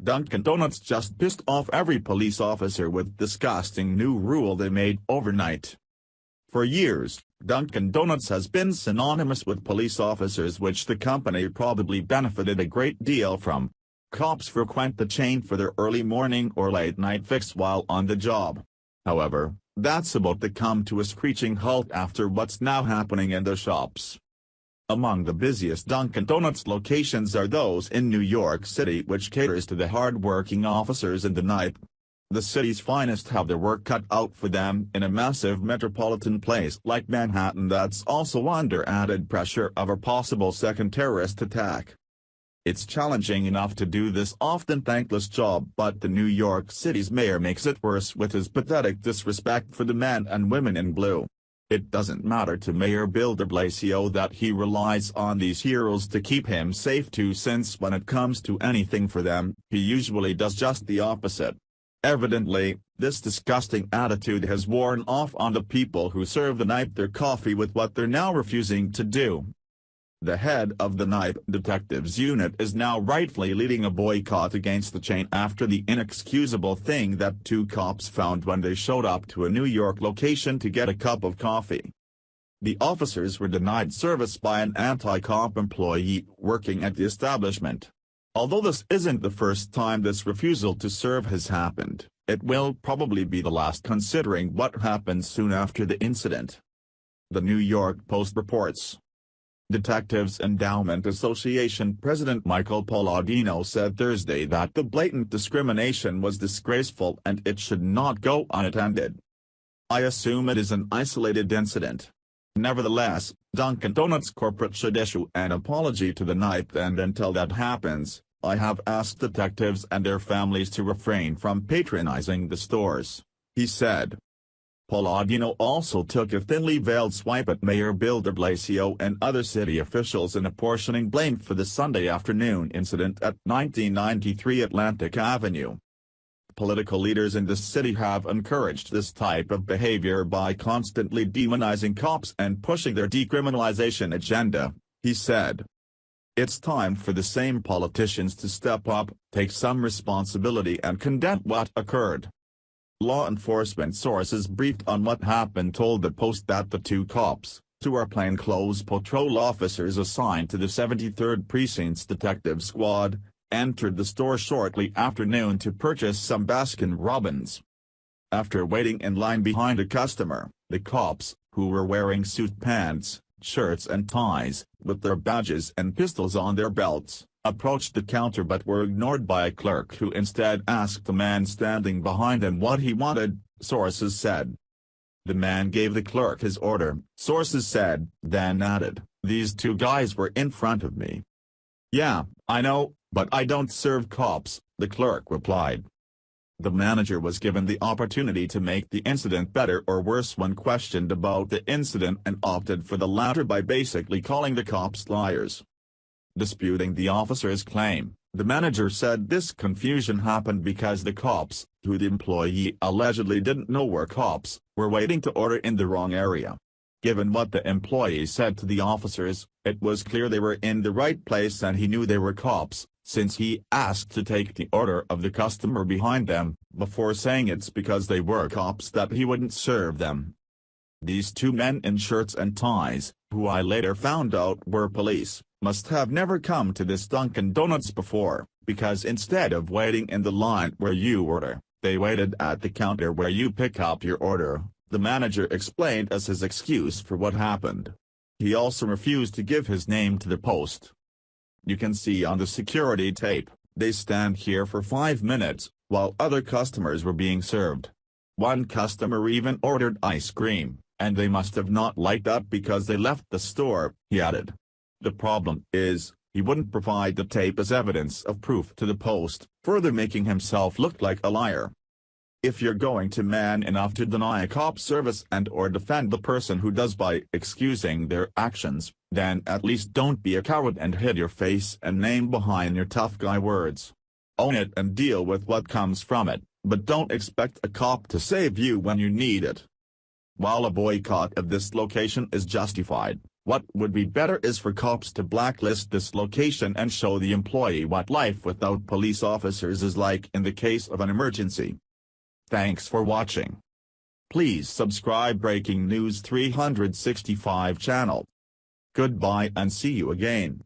Dunkin' Donuts just pissed off every police officer with disgusting new rule they made overnight. For years, Dunkin' Donuts has been synonymous with police officers, which the company probably benefited a great deal from. Cops frequent the chain for their early morning or late night fix while on the job. However, that's about to come to a screeching halt after what's now happening in the shops. Among the busiest Dunkin' Donuts locations are those in New York City, which caters to the hard-working officers in the night. The city's finest have their work cut out for them in a massive metropolitan place like Manhattan that's also under added pressure of a possible second terrorist attack. It's challenging enough to do this often thankless job, but the New York City's mayor makes it worse with his pathetic disrespect for the men and women in blue. It doesn't matter to Mayor Bill de Blasio that he relies on these heroes to keep him safe too, since when it comes to anything for them, he usually does just the opposite. Evidently, this disgusting attitude has worn off on the people who serve the night their coffee with what they're now refusing to do. The head of the Night Detectives Unit is now rightfully leading a boycott against the chain after the inexcusable thing that two cops found when they showed up to a New York location to get a cup of coffee. The officers were denied service by an anti-cop employee working at the establishment. Although this isn't the first time this refusal to serve has happened, it will probably be the last, considering what happened soon after the incident. The New York Post reports. Detectives Endowment Association President Michael Palladino said Thursday that the blatant discrimination was disgraceful and it should not go unattended. "I assume it is an isolated incident. Nevertheless, Dunkin' Donuts corporate should issue an apology to the night, and until that happens, I have asked detectives and their families to refrain from patronizing the stores," he said. Palladino also took a thinly veiled swipe at Mayor Bill de Blasio and other city officials in apportioning blame for the Sunday afternoon incident at 1993 Atlantic Avenue. Political leaders in the city have encouraged this type of behavior by constantly demonizing cops and pushing their decriminalization agenda, he said. "It's time for the same politicians to step up, take some responsibility and condemn what occurred." Law enforcement sources briefed on what happened told the Post that the two cops, who are plainclothes patrol officers assigned to the 73rd Precinct's detective squad, entered the store shortly after noon to purchase some Baskin-Robbins. After waiting in line behind a customer, the cops, who were wearing suit pants, shirts and ties, with their badges and pistols on their belts, approached the counter but were ignored by a clerk who instead asked the man standing behind him what he wanted, sources said. The man gave the clerk his order, sources said, then added, "These two guys were in front of me." "Yeah, I know, but I don't serve cops," the clerk replied. The manager was given the opportunity to make the incident better or worse when questioned about the incident and opted for the latter by basically calling the cops liars. Disputing the officer's claim, the manager said this confusion happened because the cops, who the employee allegedly didn't know were cops, were waiting to order in the wrong area. Given what the employee said to the officers, it was clear they were in the right place and he knew they were cops, since he asked to take the order of the customer behind them, before saying it's because they were cops that he wouldn't serve them. These two men in shirts and ties, who I later found out were police, must have never come to this Dunkin' Donuts before, because instead of waiting in the line where you order, they waited at the counter where you pick up your order, the manager explained as his excuse for what happened. He also refused to give his name to the Post. "You can see on the security tape, they stand here for 5 minutes, while other customers were being served. One customer even ordered ice cream, and they must have not liked that because they left the store," he added. The problem is, he wouldn't provide the tape as evidence of proof to the Post, further making himself look like a liar. If you're going to man enough to deny a cop service and or defend the person who does by excusing their actions, then at least don't be a coward and hide your face and name behind your tough guy words. Own it and deal with what comes from it, but don't expect a cop to save you when you need it. While a boycott of this location is justified, What would be better is for cops to blacklist this location and show the employee what life without police officers is like in the case of an emergency. Thanks for watching. Please subscribe Breaking News 365 channel. Goodbye and see you again.